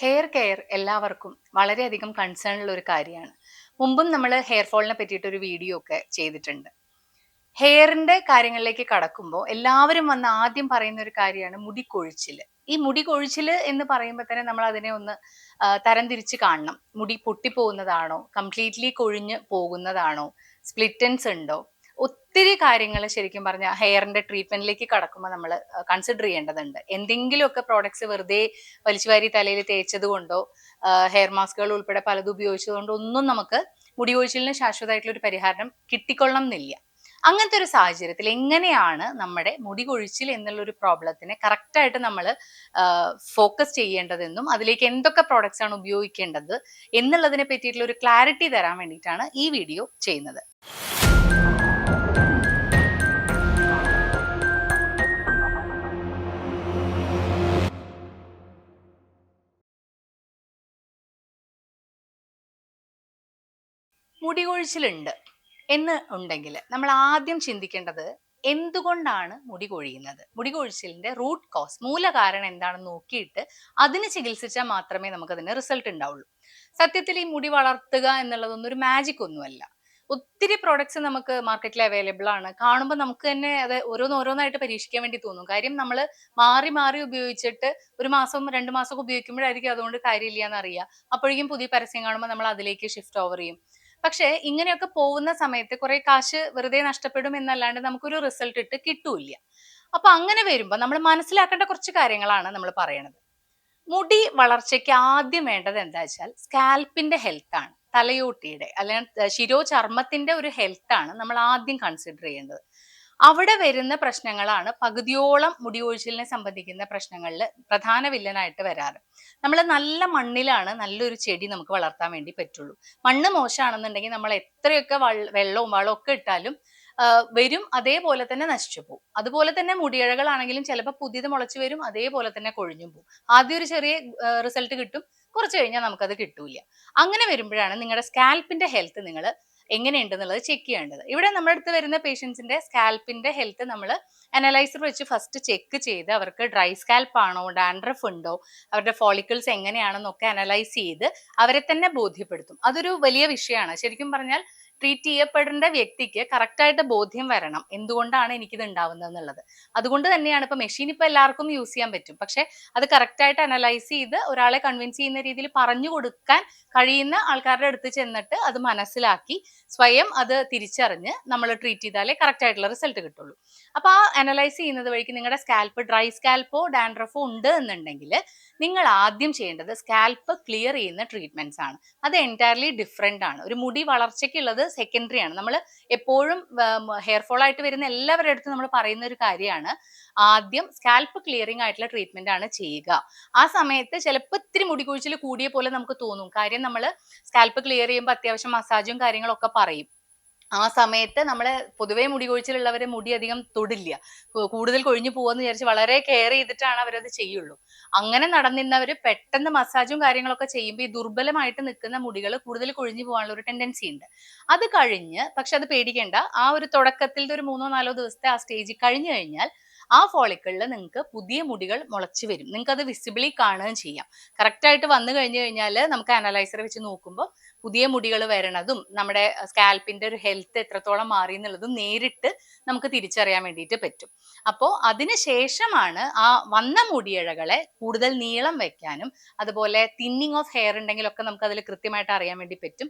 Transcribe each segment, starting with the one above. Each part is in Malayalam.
ഹെയർ കെയർ എല്ലാവർക്കും വളരെയധികം കൺസേൺ ഉള്ള ഒരു കാര്യമാണ്. മുമ്പും നമ്മൾ ഹെയർ ഫോളിനെ പറ്റിയിട്ട് ഒരു വീഡിയോ ഒക്കെ ചെയ്തിട്ടുണ്ട്. ഹെയറിന്റെ കാര്യങ്ങളിലേക്ക് കടക്കുമ്പോൾ എല്ലാവരും വന്ന് ആദ്യം പറയുന്ന ഒരു കാര്യമാണ് മുടി കൊഴിച്ചില്. ഈ മുടി കൊഴിച്ചില് എന്ന് പറയുമ്പോൾ തന്നെ നമ്മൾ അതിനെ ഒന്ന് തരംതിരിച്ച് കാണണം. മുടി പൊട്ടിപ്പോകുന്നതാണോ, കംപ്ലീറ്റ്ലി കൊഴിഞ്ഞ് പോകുന്നതാണോ, സ്പ്ലിറ്റൻസ് ഉണ്ടോ, ഒത്തിരി കാര്യങ്ങൾ ശരിക്കും പറഞ്ഞാൽ ഹെയറിന്റെ ട്രീറ്റ്മെന്റിലേക്ക് കടക്കുമ്പോൾ നമ്മൾ കൺസിഡർ ചെയ്യേണ്ടതുണ്ട്. എന്തെങ്കിലുമൊക്കെ പ്രോഡക്ട്സ് വെറുതെ വലിച്ചുവാരി തലയിൽ തേച്ചത് കൊണ്ടോ ഹെയർ മാസ്കുകൾ ഉൾപ്പെടെ പലതും ഉപയോഗിച്ചതുകൊണ്ടോ ഒന്നും നമുക്ക് മുടി കൊഴിച്ചിലിന് ശാശ്വതമായിട്ടുള്ള ഒരു പരിഹാരം കിട്ടിക്കൊള്ളണം എന്നില്ല. അങ്ങനത്തെ ഒരു സാഹചര്യത്തിൽ എങ്ങനെയാണ് നമ്മുടെ മുടി കൊഴിച്ചിൽ എന്നുള്ള ഒരു പ്രോബ്ലത്തിനെ കറക്റ്റായിട്ട് നമ്മൾ ഫോക്കസ് ചെയ്യേണ്ടതെന്നും അതിലേക്ക് എന്തൊക്കെ പ്രോഡക്ട്സ് ആണ് ഉപയോഗിക്കേണ്ടത് എന്നുള്ളതിനെ പറ്റിയിട്ടുള്ള ഒരു ക്ലാരിറ്റി തരാൻ വേണ്ടിയിട്ടാണ് ഈ വീഡിയോ ചെയ്യുന്നത്. മുടി കൊഴിച്ചിലുണ്ട് എന്ന് ഉണ്ടെങ്കിൽ നമ്മൾ ആദ്യം ചിന്തിക്കേണ്ടത് എന്തുകൊണ്ടാണ് മുടി കൊഴിയുന്നത്, മുടി കൊഴിച്ചിലിന്റെ റൂട്ട് കോസ്, മൂല കാരണം എന്താണെന്ന് നോക്കിയിട്ട് അതിന് ചികിത്സിച്ചാൽ മാത്രമേ നമുക്ക് അതിന് റിസൾട്ട് ഉണ്ടാവുള്ളൂ. സത്യത്തിൽ ഈ മുടി വളർത്തുക എന്നുള്ളതൊന്നും ഒരു മാജിക് ഒന്നുമല്ല. ഒത്തിരി പ്രോഡക്ട്സ് നമുക്ക് മാർക്കറ്റിൽ അവൈലബിൾ ആണ്. കാണുമ്പോൾ നമുക്ക് തന്നെ അത് ഓരോന്നോരോന്നായിട്ട് പരീക്ഷിക്കാൻ വേണ്ടി തോന്നും. കാര്യം നമ്മൾ മാറി മാറി ഉപയോഗിച്ചിട്ട് ഒരു മാസം 2 മാസം ഉപയോഗിക്കുമ്പോഴായിരിക്കും അതുകൊണ്ട് കാര്യമില്ല എന്നറിയാം. അപ്പോഴേക്കും പുതിയ പരസ്യം കാണുമ്പോൾ നമ്മൾ അതിലേക്ക് ഷിഫ്റ്റ് ഓവർ ചെയ്യും. പക്ഷെ ഇങ്ങനെയൊക്കെ പോകുന്ന സമയത്ത് കുറെ കാശ് വെറുതെ നഷ്ടപ്പെടും എന്നല്ലാണ്ട് നമുക്കൊരു റിസൾട്ട് ഇട്ട് കിട്ടൂല. അപ്പൊ അങ്ങനെ വരുമ്പോ നമ്മൾ മനസ്സിലാക്കേണ്ട കുറച്ച് കാര്യങ്ങളാണ് നമ്മൾ പറയണത്. മുടി വളർച്ചയ്ക്ക് ആദ്യം വേണ്ടത് എന്താ വെച്ചാൽ സ്കാൽപ്പിന്റെ ഹെൽത്ത് ആണ്. തലയോട്ടിയുടെ അല്ലെങ്കിൽ ശിരോചർമ്മത്തിന്റെ ഒരു ഹെൽത്ത് ആണ് നമ്മൾ ആദ്യം കൺസിഡർ ചെയ്യേണ്ടത്. അവിടെ വരുന്ന പ്രശ്നങ്ങളാണ് പകുതിയോളം മുടി കൊഴിച്ചിലിനെ സംബന്ധിക്കുന്ന പ്രശ്നങ്ങളിൽ പ്രധാന വില്ലനായിട്ട് വരാറ്. നമ്മൾ നല്ല മണ്ണിലാണ് നല്ലൊരു ചെടി നമുക്ക് വളർത്താൻ വേണ്ടി പറ്റുള്ളൂ. മണ്ണ് മോശമാണെന്നുണ്ടെങ്കിൽ നമ്മൾ എത്രയൊക്കെ വെള്ളവും വളവും ഒക്കെ ഇട്ടാലും വരും, അതേപോലെ തന്നെ നശിച്ചു പോകും. അതുപോലെ തന്നെ മുടിയിഴകളാണെങ്കിലും ചിലപ്പോൾ പുതിയത് മുളച്ചു വരും, അതേപോലെ തന്നെ കൊഴിഞ്ഞും പോകും. ആദ്യം ഒരു ചെറിയ റിസൾട്ട് കിട്ടും, കുറച്ച് കഴിഞ്ഞാൽ നമുക്കത് കിട്ടൂല. അങ്ങനെ വരുമ്പോഴാണ് നിങ്ങളുടെ സ്കാൽപ്പിന്റെ ഹെൽത്ത് നിങ്ങൾ എങ്ങനെയുണ്ടെന്നുള്ളത് ചെക്ക് ചെയ്യേണ്ടത്. ഇവിടെ നമ്മുടെ അടുത്ത് വരുന്ന പേഷ്യൻസിന്റെ സ്കാൽപ്പിന്റെ ഹെൽത്ത് നമ്മൾ അനലൈസർ വെച്ച് ഫസ്റ്റ് ചെക്ക് ചെയ്ത് അവർക്ക് ഡ്രൈ സ്കാൽപ്പ് ആണോ, ഡാൻഡ്രഫ് ഉണ്ടോ, അവരുടെ ഫോളിക്കിൾസ് എങ്ങനെയാണെന്നൊക്കെ അനലൈസ് ചെയ്ത് അവരെ തന്നെ ബോധ്യപ്പെടുത്തും. അതൊരു വലിയ വിഷയമാണ്. ശരിക്കും പറഞ്ഞാൽ ട്രീറ്റ് ചെയ്യപ്പെടേണ്ട വ്യക്തിക്ക് കറക്റ്റായിട്ട് ബോധ്യം വരണം എന്തുകൊണ്ടാണ് എനിക്കിത് ഉണ്ടാവുന്നത് എന്നുള്ളത്. അതുകൊണ്ട് തന്നെയാണ് ഇപ്പൊ മെഷീൻ ഇപ്പൊ എല്ലാവർക്കും യൂസ് ചെയ്യാൻ പറ്റും. പക്ഷെ അത് കറക്റ്റായിട്ട് അനലൈസ് ചെയ്ത് ഒരാളെ കൺവിൻസ് ചെയ്യുന്ന രീതിയിൽ പറഞ്ഞു കൊടുക്കാൻ കഴിയുന്ന ആൾക്കാരുടെ അടുത്ത് ചെന്നിട്ട് അത് മനസ്സിലാക്കി സ്വയം അത് തിരിച്ചറിഞ്ഞ് നമ്മൾ ട്രീറ്റ് ചെയ്താലേ കറക്റ്റ് ആയിട്ടുള്ള റിസൾട്ട് കിട്ടുള്ളൂ. അപ്പൊ ആ അനലൈസ് ചെയ്യുന്നത് വഴിക്ക് നിങ്ങളുടെ സ്കാൽപ്പ് ഡ്രൈ സ്കാൽപ്പോ ഡാൻഡ്രഫോ ഉണ്ട് എന്നുണ്ടെങ്കിൽ നിങ്ങൾ ആദ്യം ചെയ്യേണ്ടത് സ്കാൽപ്പ് ക്ലിയർ ചെയ്യുന്ന ട്രീറ്റ്മെന്റ്സ് ആണ്. അത് എൻറ്റയർലി ഡിഫറെന്റ് ആണ്. ഒരു മുടി വളർച്ചയ്ക്കുള്ളത് സെക്കൻഡറി ആണ്. നമ്മൾ എപ്പോഴും ഹെയർ ഫോൾ ആയിട്ട് വരുന്ന എല്ലാവരുടെ അടുത്തും നമ്മൾ പറയുന്ന ഒരു കാര്യമാണ് ആദ്യം സ്കാൽപ്പ് ക്ലിയറിംഗ് ആയിട്ടുള്ള ട്രീറ്റ്മെന്റ് ആണ് ചെയ്യുക. ആ സമയത്ത് ചിലപ്പോൾ ഇത്തിരി മുടി കൊഴിച്ചിൽ കൂടിയ പോലെ നമുക്ക് തോന്നും. കാര്യം നമ്മൾ സ്കാൽപ്പ് ക്ലിയർ ചെയ്യുമ്പോൾ അത്യാവശ്യം മസാജും കാര്യങ്ങളൊക്കെ പറയും. ആ സമയത്ത് നമ്മള് പൊതുവേ മുടി കൊഴിച്ചിലുള്ളവരെ മുടി അധികം തൊടില്ല. കൂടുതൽ കൊഴിഞ്ഞു പോവാന്ന് വിചാരിച്ച് വളരെ കെയർ ചെയ്തിട്ടാണ് അവരത് ചെയ്യുള്ളൂ. അങ്ങനെ നടന്നിരുന്നവര് പെട്ടെന്ന് മസാജും കാര്യങ്ങളൊക്കെ ചെയ്യുമ്പോൾ ഈ ദുർബലമായിട്ട് നിൽക്കുന്ന മുടികൾ കൂടുതൽ കൊഴിഞ്ഞു പോകാനുള്ള ഒരു ടെൻഡൻസി ഉണ്ട്. അത് കഴിഞ്ഞ്, പക്ഷെ അത് പേടിക്കേണ്ട, ആ ഒരു തുടക്കത്തിലത്തെ ഒരു 3-4 ദിവസത്തെ ആ സ്റ്റേജ് കഴിഞ്ഞു കഴിഞ്ഞാൽ ആ ഫോളിക്കിളിൽ നിങ്ങൾക്ക് പുതിയ മുടികൾ മുളച്ചു വരും. നിങ്ങൾക്ക് അത് വിസിബിളി കാണുകയും ചെയ്യാം. കറക്റ്റ് ആയിട്ട് വന്നു കഴിഞ്ഞു കഴിഞ്ഞാൽ നമുക്ക് അനലൈസർ വെച്ച് നോക്കുമ്പോൾ പുതിയ മുടികൾ വരണതും നമ്മുടെ സ്കാൽപ്പിന്റെ ഒരു ഹെൽത്ത് എത്രത്തോളം മാറി എന്നുള്ളതും നേരിട്ട് നമുക്ക് തിരിച്ചറിയാൻ വേണ്ടിയിട്ട് പറ്റും. അപ്പോൾ അതിനുശേഷമാണ് ആ വന്ന മുടിയിഴകളെ കൂടുതൽ നീളം വെക്കാനും അതുപോലെ തിന്നിങ് ഓഫ് ഹെയർ ഉണ്ടെങ്കിലൊക്കെ നമുക്ക് അതിൽ കൃത്യമായിട്ട് അറിയാൻ വേണ്ടി പറ്റും.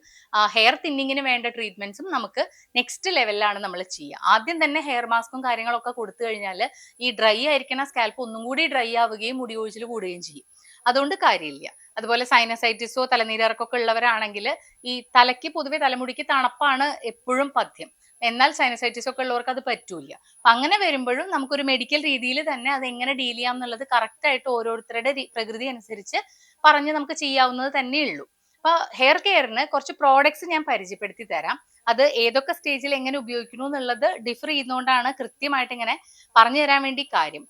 ഹെയർ തിന്നിങ്ങിന് വേണ്ട ട്രീറ്റ്മെന്റ്സും നമുക്ക് നെക്സ്റ്റ് ലെവലിലാണ് നമ്മൾ ചെയ്യുക. ആദ്യം തന്നെ ഹെയർ മാസ്കും കാര്യങ്ങളൊക്കെ കൊടുത്തു കഴിഞ്ഞാൽ ഈ ഡ്രൈ ആയിരിക്കുന്ന സ്കാൽപ്പ് ഒന്നും കൂടി ഡ്രൈ ആവുകയും മുടി കൊഴിച്ചിൽ കൂടുകയും ചെയ്യും. അതുകൊണ്ട് കാര്യമില്ല. അതുപോലെ സൈനസൈറ്റിസോ തലനീരിറക്കൊക്കെ ഉള്ളവരാണെങ്കിൽ ഈ തലയ്ക്ക് പൊതുവെ തലമുടിക്ക് തണുപ്പാണ് എപ്പോഴും പഥ്യം. എന്നാൽ സൈനസൈറ്റിസ് ഒക്കെ ഉള്ളവർക്ക് അത് പറ്റൂല. അപ്പൊ അങ്ങനെ വരുമ്പോഴും നമുക്കൊരു മെഡിക്കൽ രീതിയിൽ തന്നെ അത് എങ്ങനെ ഡീൽ ചെയ്യാം എന്നുള്ളത് കറക്റ്റ് ആയിട്ട് ഓരോരുത്തരുടെ പ്രകൃതി അനുസരിച്ച് പറഞ്ഞ് നമുക്ക് ചെയ്യാവുന്നത് തന്നെയുള്ളൂ. അപ്പൊ ഹെയർ കെയറിന് കുറച്ച് പ്രോഡക്ട്സ് ഞാൻ പരിചയപ്പെടുത്തി തരാം. അത് ഏതൊക്കെ സ്റ്റേജിൽ എങ്ങനെ ഉപയോഗിക്കുന്നു എന്നുള്ളത് ഡിഫർ ചെയ്യുന്നതുകൊണ്ടാണ് കൃത്യമായിട്ട് ഇങ്ങനെ പറഞ്ഞു തരാൻ വേണ്ടി കാര്യം.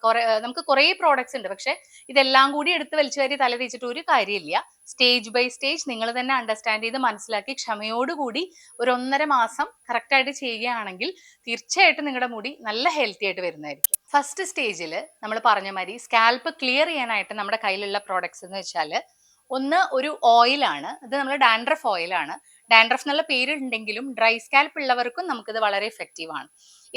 നമുക്ക് കുറെ പ്രോഡക്ട്സ് ഉണ്ട്, പക്ഷെ ഇതെല്ലാം കൂടി എടുത്ത് വലിച്ചു വാരി തല തേച്ചിട്ട് ഒരു കാര്യമില്ല. സ്റ്റേജ് ബൈ സ്റ്റേജ് നിങ്ങൾ തന്നെ അണ്ടർസ്റ്റാൻഡ് ചെയ്ത് മനസ്സിലാക്കി ക്ഷമയോടുകൂടി ഒരു 1.5 മാസം കറക്റ്റ് ആയിട്ട് ചെയ്യുകയാണെങ്കിൽ തീർച്ചയായിട്ടും നിങ്ങളുടെ മുടി നല്ല ഹെൽത്തി ആയിട്ട് വരുന്നതായിരിക്കും. ഫസ്റ്റ് സ്റ്റേജിൽ നമ്മൾ പറഞ്ഞ മാതിരി സ്കാൽപ്പ് ക്ലിയർ ചെയ്യാനായിട്ട് നമ്മുടെ കയ്യിലുള്ള പ്രോഡക്ട്സ് എന്ന് വെച്ചാൽ ഒന്ന് ഒരു ഓയിലാണ്. ഇത് നമ്മൾ ഡാൻഡ്രഫ് ഓയിലാണ്. ഡാൻഡ്രഫ് എന്നുള്ള പേരുണ്ടെങ്കിലും ഡ്രൈ സ്കാൽപ്പ് ഉള്ളവർക്കും നമുക്കിത് വളരെ എഫക്റ്റീവ് ആണ്.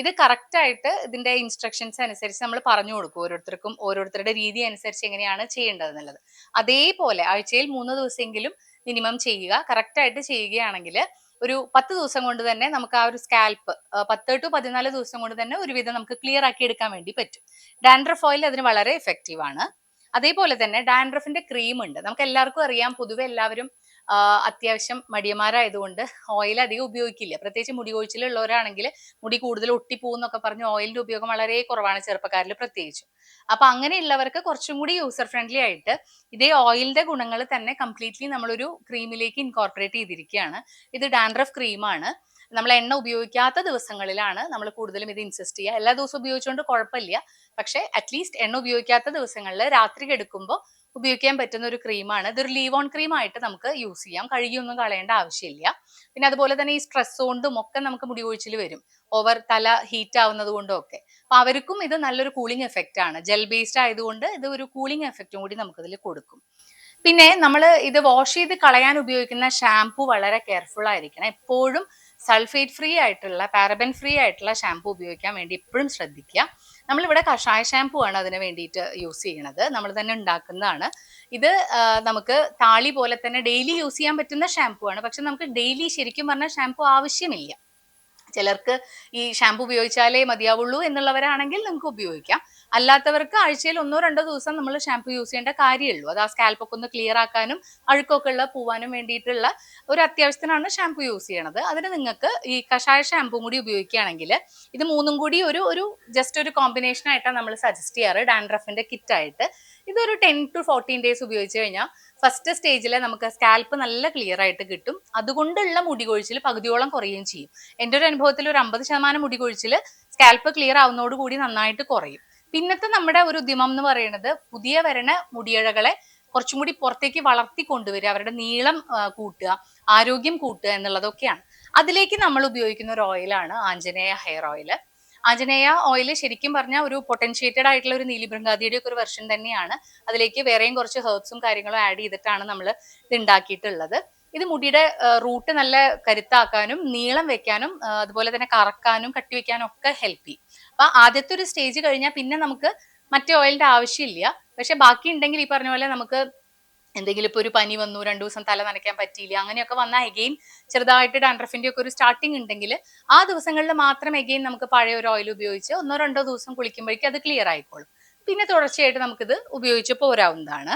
ഇത് കറക്റ്റ് ആയിട്ട് ഇതിന്റെ ഇൻസ്ട്രക്ഷൻസ് അനുസരിച്ച് നമ്മൾ പറഞ്ഞു കൊടുക്കും. ഓരോരുത്തർക്കും ഓരോരുത്തരുടെ രീതി അനുസരിച്ച് എങ്ങനെയാണ് ചെയ്യേണ്ടത് എന്നുള്ളത്. അതേപോലെ ആഴ്ചയിൽ 3 ദിവസമെങ്കിലും മിനിമം ചെയ്യുക. കറക്റ്റ് ആയിട്ട് ചെയ്യുകയാണെങ്കിൽ ഒരു 10 ദിവസം കൊണ്ട് തന്നെ നമുക്ക് ആ ഒരു സ്കാൽപ്പ് 10 ടു 14 ദിവസം കൊണ്ട് തന്നെ ഒരുവിധം നമുക്ക് ക്ലിയർ ആക്കി എടുക്കാൻ വേണ്ടി പറ്റും. ഡാൻഡ്രഫ് ഓയിൽ അതിന് വളരെ എഫക്റ്റീവ് ആണ്. അതേപോലെ തന്നെ ഡാൻഡ്രഫിന്റെ ക്രീം ഉണ്ട്. നമുക്ക് എല്ലാവർക്കും അറിയാം, പൊതുവെ എല്ലാവരും അത്യാവശ്യം മടിയന്മാരായതുകൊണ്ട് ഓയിൽ അധികം ഉപയോഗിക്കില്ല. പ്രത്യേകിച്ച് മുടി കൊഴിച്ചിലുള്ളവരാണെങ്കിൽ മുടി കൂടുതൽ ഒട്ടിപ്പോകുന്നൊക്കെ പറഞ്ഞ് ഓയിലിന്റെ ഉപയോഗം വളരെ കുറവാണ് ചെറുപ്പക്കാരിൽ പ്രത്യേകിച്ചും. അപ്പൊ അങ്ങനെയുള്ളവർക്ക് കുറച്ചും കൂടി യൂസർ ഫ്രണ്ട്ലി ആയിട്ട് ഇതേ ഓയിലിന്റെ ഗുണങ്ങൾ തന്നെ കംപ്ലീറ്റ്ലി നമ്മളൊരു ക്രീമിലേക്ക് ഇൻകോർപ്പറേറ്റ് ചെയ്തിരിക്കുകയാണ്. ഇത് ഡാൻഡ്രഫ് ക്രീമാണ്. നമ്മൾ എണ്ണ ഉപയോഗിക്കാത്ത ദിവസങ്ങളിലാണ് നമ്മൾ കൂടുതലും ഇത് ഇൻസിസ്റ്റ് ചെയ്യുക. എല്ലാ ദിവസവും ഉപയോഗിച്ചുകൊണ്ട് കുഴപ്പമില്ല, പക്ഷെ അറ്റ്ലീസ്റ്റ് എണ്ണ ഉപയോഗിക്കാത്ത ദിവസങ്ങളിൽ രാത്രി കിടക്കുമ്പോൾ ഉപയോഗിക്കാൻ പറ്റുന്ന ഒരു ക്രീമാണ്. ഇതൊരു ലീവ് ഓൺ ക്രീം ആയിട്ട് നമുക്ക് യൂസ് ചെയ്യാം. കഴുകിയൊന്നും കളയേണ്ട ആവശ്യമില്ല. പിന്നെ അതുപോലെ തന്നെ ഈ സ്ട്രെസ് കൊണ്ടും ഒക്കെ നമുക്ക് മുടി കൊഴിച്ചിൽ വരും, ഓവർ തല ഹീറ്റ് ആവുന്നത് കൊണ്ടും ഒക്കെ. അപ്പൊ അവർക്കും ഇത് നല്ലൊരു കൂളിംഗ് എഫക്റ്റ് ആണ്. ജെൽ ബേസ്ഡ് ആയതുകൊണ്ട് ഇത് ഒരു കൂളിംഗ് എഫക്റ്റും കൂടി നമുക്കിതിൽ കൊടുക്കും. പിന്നെ നമ്മൾ ഇത് വാഷ് ചെയ്ത് കളയാൻ ഉപയോഗിക്കുന്ന ഷാംപൂ വളരെ കെയർഫുൾ ആയിരിക്കണം. എപ്പോഴും സൾഫേറ്റ് ഫ്രീ ആയിട്ടുള്ള, പാരബൻ ഫ്രീ ആയിട്ടുള്ള ഷാംപൂ ഉപയോഗിക്കാൻ വേണ്ടി എപ്പോഴും ശ്രദ്ധിക്കുക. നമ്മളിവിടെ കഷായ ഷാംപൂ ആണ് അതിന് വേണ്ടിയിട്ട് യൂസ് ചെയ്യണത്. നമ്മൾ തന്നെ ഉണ്ടാക്കുന്നതാണ് ഇത്. നമുക്ക് താളി പോലെ തന്നെ ഡെയിലി യൂസ് ചെയ്യാൻ പറ്റുന്ന ഷാംപൂ ആണ്. പക്ഷെ നമുക്ക് ഡെയിലി ശരിക്കും പറഞ്ഞാൽ ഷാംപൂ ആവശ്യമില്ല. ചിലർക്ക് ഈ ഷാംപൂ ഉപയോഗിച്ചാലേ മതിയാവുള്ളൂ എന്നുള്ളവരാണെങ്കിൽ നിങ്ങൾക്ക് ഉപയോഗിക്കാം. അല്ലാത്തവർക്ക് ആഴ്ചയിൽ 1-2 ദിവസം നമ്മൾ ഷാംപൂ യൂസ് ചെയ്യേണ്ട കാര്യമുള്ളൂ. അത് ആ സ്കാൽപ്പൊക്കെ ഒന്ന് ക്ലിയർ ആക്കാനും അഴുക്കൊക്കെ ഉള്ള പോവാനും വേണ്ടിയിട്ടുള്ള ഒരു അത്യാവശ്യത്തിനാണ് ഷാംപൂ യൂസ് ചെയ്യണത്. അതിന് നിങ്ങൾക്ക് ഈ കഷായ ഷാംപൂ കൂടി ഉപയോഗിക്കുകയാണെങ്കിൽ ഇത് മൂന്നും കൂടി ഒരു ഒരു ജസ്റ്റ് ഒരു കോമ്പിനേഷൻ ആയിട്ടാണ് നമ്മൾ സജസ്റ്റ് ചെയ്യാറ് ഡാൻഡ്രഫിന്റെ കിറ്റ് ആയിട്ട്. ഇതൊരു 10 to 14 ഡേയ്സ് ഉപയോഗിച്ച് കഴിഞ്ഞാൽ ഫസ്റ്റ് സ്റ്റേജിൽ നമുക്ക് സ്കാൽപ്പ് നല്ല ക്ലിയർ ആയിട്ട് കിട്ടും. അതുകൊണ്ടുള്ള മുടി കൊഴിച്ചിൽ പകുതിയോളം കുറയുകയും ചെയ്യും. എൻ്റെ ഒരു അനുഭവത്തിൽ ഒരു 50% മുടി കൊഴിച്ചിൽ സ്കാൽപ്പ് ക്ലിയർ ആവുന്നതോടുകൂടി നന്നായിട്ട് കുറയും. പിന്നത്തെ നമ്മുടെ ഒരു ഉദ്യമം എന്ന് പറയുന്നത് പുതിയ വരണ മുടിയിഴകളെ കുറച്ചും കൂടി പുറത്തേക്ക് വളർത്തി കൊണ്ടുവരിക, അവരുടെ നീളം കൂട്ടുക, ആരോഗ്യം കൂട്ടുക എന്നുള്ളതൊക്കെയാണ്. അതിലേക്ക് നമ്മൾ ഉപയോഗിക്കുന്ന ഒരു ഓയിലാണ് Anjaneya hair oil. Anjaneya oil ശരിക്കും പറഞ്ഞാൽ ഒരു പൊട്ടൻഷ്യേറ്റഡ് ആയിട്ടുള്ള ഒരു നീലിഭൃംഗാദിയുടെ ഒക്കെ ഒരു വെർഷൻ തന്നെയാണ്. അതിലേക്ക് വേറെയും കുറച്ച് ഹെർബ്സും കാര്യങ്ങളും ആഡ് ചെയ്തിട്ടാണ് നമ്മൾ ഇത് ഉണ്ടാക്കിയിട്ടുള്ളത്. ഇത് മുടിയുടെ റൂട്ട് നല്ല കരുത്താക്കാനും നീളം വെക്കാനും അതുപോലെ തന്നെ കറക്കാനും കട്ടി വെക്കാനും ഒക്കെ ഹെൽപ്പ് ചെയ്യും. അപ്പൊ ആദ്യത്തെ ഒരു സ്റ്റേജ് കഴിഞ്ഞാൽ പിന്നെ നമുക്ക് മറ്റേ ഓയിലിന്റെ ആവശ്യമില്ല. പക്ഷെ ബാക്കി ഉണ്ടെങ്കിൽ ഈ പറഞ്ഞ പോലെ നമുക്ക് എന്തെങ്കിലും ഇപ്പൊ ഒരു പനി വന്നു, 2 ദിവസം തല നനയ്ക്കാൻ പറ്റിയില്ല, അങ്ങനെയൊക്കെ വന്നാൽ എഗെയിൻ ചെറുതായിട്ട് ഡാൻഡ്രഫിന്റെ ഒക്കെ ഒരു സ്റ്റാർട്ടിങ് ഉണ്ടെങ്കിൽ ആ ദിവസങ്ങളിൽ മാത്രം എഗെയിൻ നമുക്ക് പഴയ ഒരു ഓയിൽ ഉപയോഗിച്ച് 1-2 ദിവസം കുളിക്കുമ്പോഴേക്കും അത് ക്ലിയർ ആയിക്കോളും. പിന്നെ തുടർച്ചയായിട്ട് നമുക്കിത് ഉപയോഗിച്ച് പോരാവുന്നതാണ്.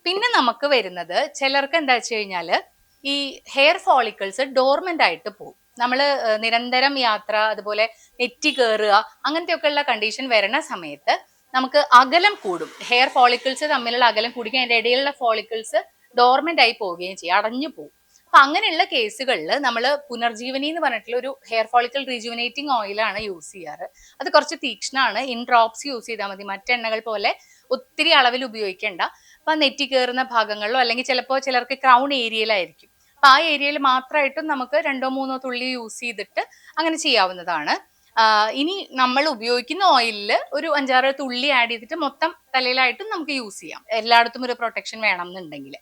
പിന്നെ നമുക്ക് വരുന്നത് ചിലർക്ക് എന്താ വെച്ച് കഴിഞ്ഞാല് ഈ ഹെയർ ഫോളിക്കിൾസ് ഡോർമെന്റ് ആയിട്ട് പോകും. നമ്മൾ നിരന്തരം യാത്ര, അതുപോലെ നെറ്റി കയറുക, അങ്ങനത്തെ ഒക്കെ ഉള്ള കണ്ടീഷൻ വരണ സമയത്ത് നമുക്ക് അകലം കൂടും. ഹെയർ ഫോളിക്കിൾസ് തമ്മിലുള്ള അകലം കൂടുകയും അതിന്റെ ഇടയിലുള്ള ഫോളിക്കിൾസ് ഡോർമെന്റ് ആയി പോവുകയും ചെയ്യും, അടഞ്ഞു പോകും. അപ്പൊ അങ്ങനെയുള്ള കേസുകളിൽ നമ്മൾ പുനർജീവനി എന്ന് പറഞ്ഞിട്ടുള്ള ഒരു ഹെയർ ഫോളിക്കൽ റീജുവനേറ്റിംഗ് ഓയിലാണ് യൂസ് ചെയ്യാറ്. അത് കുറച്ച് തീക്ഷ്ണമാണ്. ഇൻ ഡ്രോപ്സ് യൂസ് ചെയ്താൽ മതി, മറ്റെണ്ണകൾ പോലെ ഒത്തിരി അളവിൽ ഉപയോഗിക്കേണ്ട. അപ്പൊ നെറ്റി കയറുന്ന ഭാഗങ്ങളിലോ അല്ലെങ്കിൽ ചിലപ്പോൾ ചിലർക്ക് ക്രൗൺ ഏരിയയിലായിരിക്കും, അപ്പൊ ആ ഏരിയയിൽ മാത്രമായിട്ടും നമുക്ക് 2-3 തുള്ളി യൂസ് ചെയ്തിട്ട് അങ്ങനെ ചെയ്യാവുന്നതാണ്. ഇനി നമ്മൾ ഉപയോഗിക്കുന്ന ഓയിലിൽ ഒരു 5-6 തുള്ളി ആഡ് ചെയ്തിട്ട് മൊത്തം തലയിലായിട്ടും നമുക്ക് യൂസ് ചെയ്യാം, എല്ലായിടത്തും ഒരു പ്രൊട്ടക്ഷൻ വേണം എന്നുണ്ടെങ്കിൽ.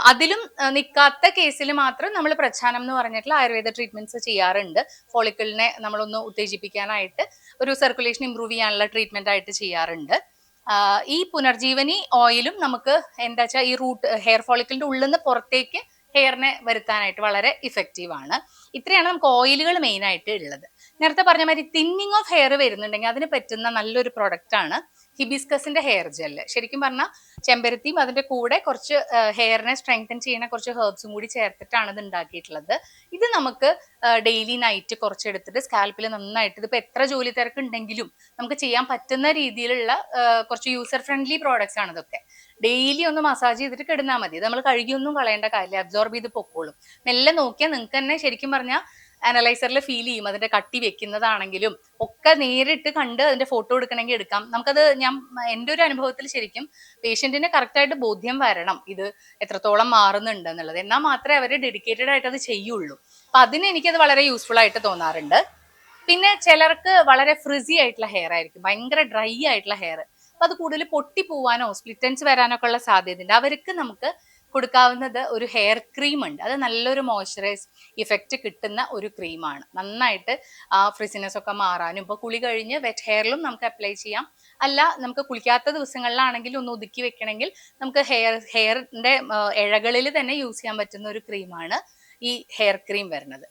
അതിലും നിൽക്കാത്ത കേസിൽ മാത്രം നമ്മൾ പ്രച്ഛാനം എന്ന് പറഞ്ഞിട്ടുള്ള ആയുർവേദ ട്രീറ്റ്മെന്റ്സ് ചെയ്യാറുണ്ട്. ഫോളിക്കിളിനെ നമ്മളൊന്ന് ഉത്തേജിപ്പിക്കാനായിട്ട് ഒരു സർക്കുലേഷൻ ഇംപ്രൂവ് ചെയ്യാനുള്ള ട്രീറ്റ്മെന്റ് ആയിട്ട് ചെയ്യാറുണ്ട്. ഈ പുനർജീവനി ഓയിലും നമുക്ക് എന്താ വെച്ചാൽ ഈ റൂട്ട് ഹെയർ ഫോളിക്കിളിന്റെ ഉള്ളിൽ നിന്ന് പുറത്തേക്ക് ഹെയറിനെ വരുത്താനായിട്ട് വളരെ ഇഫക്റ്റീവ് ആണ്. ഇത്രയാണ് നമുക്ക് ഓയിലുകൾ മെയിൻ ആയിട്ട് ഉള്ളത്. നേരത്തെ പറഞ്ഞ മാതിരി തിന്നിങ് ഓഫ് ഹെയർ വരുന്നുണ്ടെങ്കിൽ അതിന് പറ്റുന്ന നല്ലൊരു പ്രൊഡക്റ്റ് ആണ് ഹിബിസ്കസിന്റെ ഹെയർ ജെല്ല്. ശരിക്കും പറഞ്ഞാൽ ചെമ്പരത്തിയും അതിന്റെ കൂടെ കുറച്ച് ഹെയറിനെ സ്ട്രെങ്തൻ ചെയ്യുന്ന കുറച്ച് ഹെർബ്സും കൂടി ചേർത്തിട്ടാണ് ഇത് ഉണ്ടാക്കിയിട്ടുള്ളത്. ഇത് നമുക്ക് ഡെയിലി നൈറ്റ് കുറച്ചെടുത്തിട്ട് സ്കാൽപ്പിൽ നന്നായിട്ട്, ഇതിപ്പോൾ എത്ര ജോലി തിരക്കുണ്ടെങ്കിലും നമുക്ക് ചെയ്യാൻ പറ്റുന്ന രീതിയിലുള്ള കുറച്ച് യൂസർ ഫ്രണ്ട്ലി പ്രോഡക്ട്സ് ആണ് ഇതൊക്കെ. ഡെയിലി ഒന്ന് മസാജ് ചെയ്തിട്ട് കിടന്നാൽ മതി, നമ്മൾ കഴുകിയൊന്നും കളയേണ്ട കാര്യമില്ല, അബ്സോർബ് ചെയ്ത് പൊക്കോളും. മെല്ലെ നോക്കിയാൽ നിങ്ങൾക്ക് തന്നെ ശരിക്കും പറഞ്ഞാൽ അനലൈസറിൽ ഫീൽ ചെയ്യും, അതിന്റെ കട്ടി വെക്കുന്നതാണെങ്കിലും ഒക്കെ നേരിട്ട് കണ്ട് അതിന്റെ ഫോട്ടോ എടുക്കണമെങ്കിൽ എടുക്കാം. നമുക്കത് എൻ്റെ ഒരു അനുഭവത്തിൽ ശരിക്കും പേഷ്യന്റിന് കറക്റ്റ് ആയിട്ട് ബോധ്യം വരണം ഇത് എത്രത്തോളം മാറുന്നുണ്ട് എന്നുള്ളത്, എന്നാൽ മാത്രമേ അവർ ഡെഡിക്കേറ്റഡ് ആയിട്ട് അത് ചെയ്യുള്ളൂ. അപ്പൊ അതിന് എനിക്കത് വളരെ യൂസ്ഫുൾ ആയിട്ട് തോന്നാറുണ്ട്. പിന്നെ ചിലർക്ക് വളരെ ഫ്രിസി ആയിട്ടുള്ള ഹെയർ ആയിരിക്കും, ഭയങ്കര ഡ്രൈ ആയിട്ടുള്ള ഹെയർ. അപ്പൊ അത് കൂടുതൽ പൊട്ടി പോവാനോ സ്പ്ലിറ്റൻസ് വരാനോ ഒക്കെ ഉള്ള സാധ്യതയുണ്ട്. അവർക്ക് നമുക്ക് കൊടുക്കാവുന്നത് ഒരു ഹെയർ ക്രീം ഉണ്ട്. അത് നല്ലൊരു മോയ്സ്ചറൈസ് ഇഫക്റ്റ് കിട്ടുന്ന ഒരു ക്രീമാണ്. നന്നായിട്ട് ആ ഫ്രിസിനെസ് ഒക്കെ മാറാനും, ഇപ്പോൾ കുളി കഴിഞ്ഞ് വെറ്റ് ഹെയറിലും നമുക്ക് അപ്ലൈ ചെയ്യാം. അല്ല, നമുക്ക് കുളിക്കാത്ത ദിവസങ്ങളിലാണെങ്കിൽ ഒന്ന് ഒതുക്കി വെക്കണമെങ്കിൽ നമുക്ക് ഹെയറിന്റെ ഇഴകളിൽ തന്നെ യൂസ് ചെയ്യാൻ പറ്റുന്ന ഒരു ക്രീമാണ് ഈ ഹെയർ ക്രീം വരുന്നത്.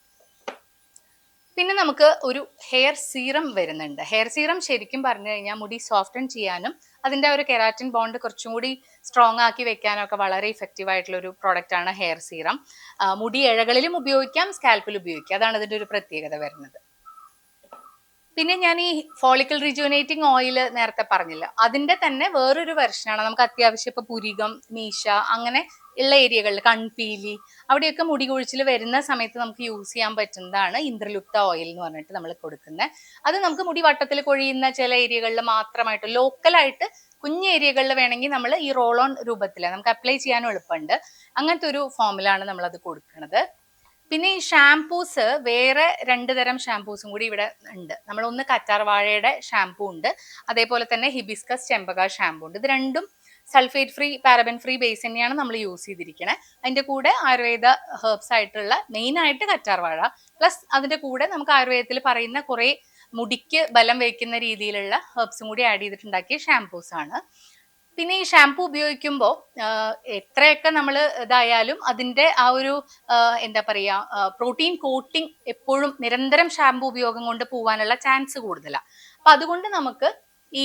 പിന്നെ നമുക്ക് ഒരു ഹെയർ സീറം വരുന്നുണ്ട്. ഹെയർ സീറം ശരിക്കും പറഞ്ഞു കഴിഞ്ഞാൽ മുടി സോഫ്റ്റൻ ചെയ്യാനും അതിൻ്റെ ഒരു കെരാറ്റിൻ ബോണ്ട് കുറച്ചും കൂടി സ്ട്രോങ് ആക്കി വെക്കാനും ഒക്കെ വളരെ ഇഫക്റ്റീവ് ആയിട്ടുള്ള ഒരു പ്രോഡക്റ്റ് ആണ് ഹെയർ സീറം. മുടി ഇഴകളിലും ഉപയോഗിക്കാം, സ്കാൽപ്പിൽ ഉപയോഗിക്കാം. അതാണ് ഇതിൻ്റെ ഒരു പ്രത്യേകത വരുന്നത്. പിന്നെ ഞാൻ ഈ ഫോളിക്കൽ റിജുവനേറ്റിംഗ് ഓയിൽ നേരത്തെ പറഞ്ഞില്ല, അതിന്റെ തന്നെ വേറൊരു വെർഷനാണ്. നമുക്ക് അത്യാവശ്യം ഇപ്പൊ പുരികം, മീശ അങ്ങനെ ഉള്ള ഏരിയകളിൽ, കൺപീലി, അവിടെയൊക്കെ മുടി കൊഴിച്ചിൽ വരുന്ന സമയത്ത് നമുക്ക് യൂസ് ചെയ്യാൻ പറ്റുന്നതാണ് ഇന്ദ്രലുപ്ത ഓയിൽ എന്ന് പറഞ്ഞിട്ട് നമ്മൾ കൊടുക്കുന്നത്. അത് നമുക്ക് മുടി വട്ടത്തിൽ കൊഴിയുന്ന ചില ഏരിയകളിൽ മാത്രമായിട്ട്, ലോക്കലായിട്ട് കുഞ്ഞു ഏരിയകളിൽ വേണമെങ്കിൽ നമ്മൾ ഈ റോൾ ഓൺ രൂപത്തിൽ നമുക്ക് അപ്ലൈ ചെയ്യാനും എളുപ്പമുണ്ട്. അങ്ങനത്തെ ഒരു ഫോമിലാണ് നമ്മളത് കൊടുക്കുന്നത്. പിന്നെ ഈ ഷാംപൂസ്, വേറെ 2 തരം ഷാംപൂസും കൂടി ഇവിടെ ഉണ്ട്. നമ്മളൊന്ന് കറ്റാർവാഴയുടെ ഷാംപൂ ഉണ്ട്, അതേപോലെ തന്നെ ഹിബിസ്കസ് ചെമ്പക ഷാംപൂ ഉണ്ട്. ഇത് രണ്ടും sulphate free, paraben free base തന്നെയാണ് നമ്മൾ യൂസ് ചെയ്തിരിക്കുന്നത്. അതിന്റെ കൂടെ ആയുർവേദ ഹെർബ്സ് ആയിട്ടുള്ള മെയിൻ ആയിട്ട് കറ്റാർവാഴ, പ്ലസ് അതിന്റെ കൂടെ നമുക്ക് ആയുർവേദത്തിൽ പറയുന്ന കുറെ മുടിക്ക് ബലം വയ്ക്കുന്ന രീതിയിലുള്ള ഹെർബ്സും കൂടി ആഡ് ചെയ്തിട്ടുണ്ടാക്കിയ ഷാംപൂസ് ആണ്. പിന്നെ ഈ ഷാംപൂ ഉപയോഗിക്കുമ്പോൾ എത്രയൊക്കെ നമ്മൾ ഇതായാലും അതിന്റെ ആ ഒരു എന്താ പറയാ, പ്രോട്ടീൻ കോട്ടിങ് എപ്പോഴും നിരന്തരം ഷാംപൂ ഉപയോഗം കൊണ്ട് പോവാനുള്ള ചാൻസ് കൂടുതലാണ്. അപ്പൊ അതുകൊണ്ട് നമുക്ക് ഈ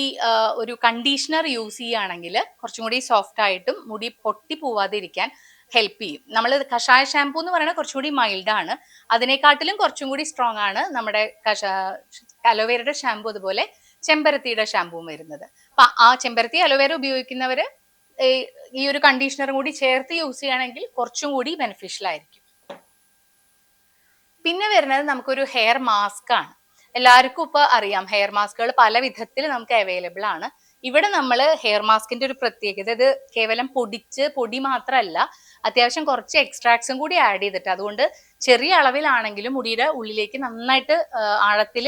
ഒരു കണ്ടീഷണർ യൂസ് ചെയ്യുകയാണെങ്കിൽ കുറച്ചും കൂടി സോഫ്റ്റ് ആയിട്ടും മുടി പൊട്ടി പോവാതിരിക്കാൻ ഹെൽപ്പ് ചെയ്യും. നമ്മൾ കഷായ ഷാംപൂ എന്ന് പറയുന്നത് കുറച്ചും കൂടി മൈൽഡ് ആണ്, അതിനെക്കാട്ടിലും കുറച്ചും കൂടി സ്ട്രോങ് ആണ് നമ്മുടെ അലോവേരയുടെ ഷാംപൂ, അതുപോലെ ചെമ്പരത്തിയുടെ ഷാംപൂ വരുന്നത്. അപ്പൊ ആ ചെമ്പരത്തി, അലോവേര ഉപയോഗിക്കുന്നവര് ഈ ഒരു കണ്ടീഷണറും കൂടി ചേർത്ത് യൂസ് ചെയ്യുകയാണെങ്കിൽ കുറച്ചും കൂടി ബെനിഫിഷ്യൽ ആയിരിക്കും. പിന്നെ വരുന്നത് നമുക്കൊരു ഹെയർ മാസ്ക് ആണ്. എല്ലാവർക്കും ഇപ്പൊ അറിയാം, ഹെയർ മാസ്കുകൾ പല വിധത്തിൽ നമുക്ക് അവൈലബിൾ ആണ്. ഇവിടെ നമ്മൾ ഹെയർ മാസ്കിന്റെ ഒരു പ്രത്യേകത, ഇത് കേവലം പൊടി മാത്രമല്ല, അത്യാവശ്യം കുറച്ച് എക്സ്ട്രാക്ട്സും കൂടി ആഡ് ചെയ്തിട്ട്, അതുകൊണ്ട് ചെറിയ അളവിലാണെങ്കിലും മുടിയുടെ ഉള്ളിലേക്ക് നന്നായിട്ട് ആഴത്തിൽ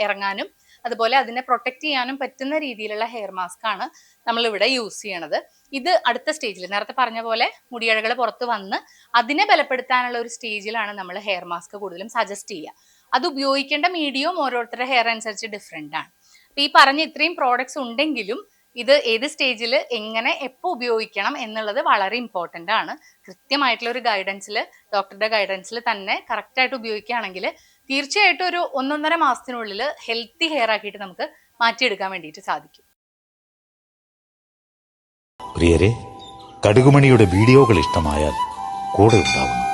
ഇറങ്ങാനും അതുപോലെ അതിനെ പ്രൊട്ടക്ട് ചെയ്യാനും പറ്റുന്ന രീതിയിലുള്ള ഹെയർ മാസ്ക് ആണ് നമ്മൾ ഇവിടെ യൂസ് ചെയ്യണത്. ഇത് അടുത്ത സ്റ്റേജിൽ, നേരത്തെ പറഞ്ഞ പോലെ മുടിയഴകൾ പുറത്ത് വന്ന് അതിനെ ബലപ്പെടുത്താനുള്ള ഒരു സ്റ്റേജിലാണ് നമ്മൾ ഹെയർ മാസ്ക് കൂടുതലും സജസ്റ്റ് ചെയ്യുക. അത് ഉപയോഗിക്കേണ്ട മീഡിയവും ഓരോരുത്തരുടെ ഹെയർ അനുസരിച്ച് ഡിഫറെൻ്റ് ആണ്. അപ്പൊ ഈ പറഞ്ഞ ഇത്രയും പ്രോഡക്ട്സ് ഉണ്ടെങ്കിലും ഇത് ഏത് സ്റ്റേജിൽ എങ്ങനെ എപ്പോൾ ഉപയോഗിക്കണം എന്നുള്ളത് വളരെ ഇമ്പോർട്ടൻ്റ് ആണ്. കൃത്യമായിട്ടുള്ള ഒരു ഗൈഡൻസിൽ, ഡോക്ടറുടെ ഗൈഡൻസിൽ തന്നെ കറക്റ്റായിട്ട് ഉപയോഗിക്കുകയാണെങ്കിൽ തീർച്ചയായിട്ടും ഒരു 1.5 മാസത്തിനുള്ളിൽ ഹെൽത്തി ഹെയർ ആക്കിയിട്ട് നമുക്ക് മാറ്റിയെടുക്കാൻ വേണ്ടിയിട്ട് സാധിക്കും. പ്രിയരെ, കടുകുമണിയുടെ വീഡിയോകൾ ഇഷ്ടമായാൽ കൂടെ ഉണ്ടാവുന്നു.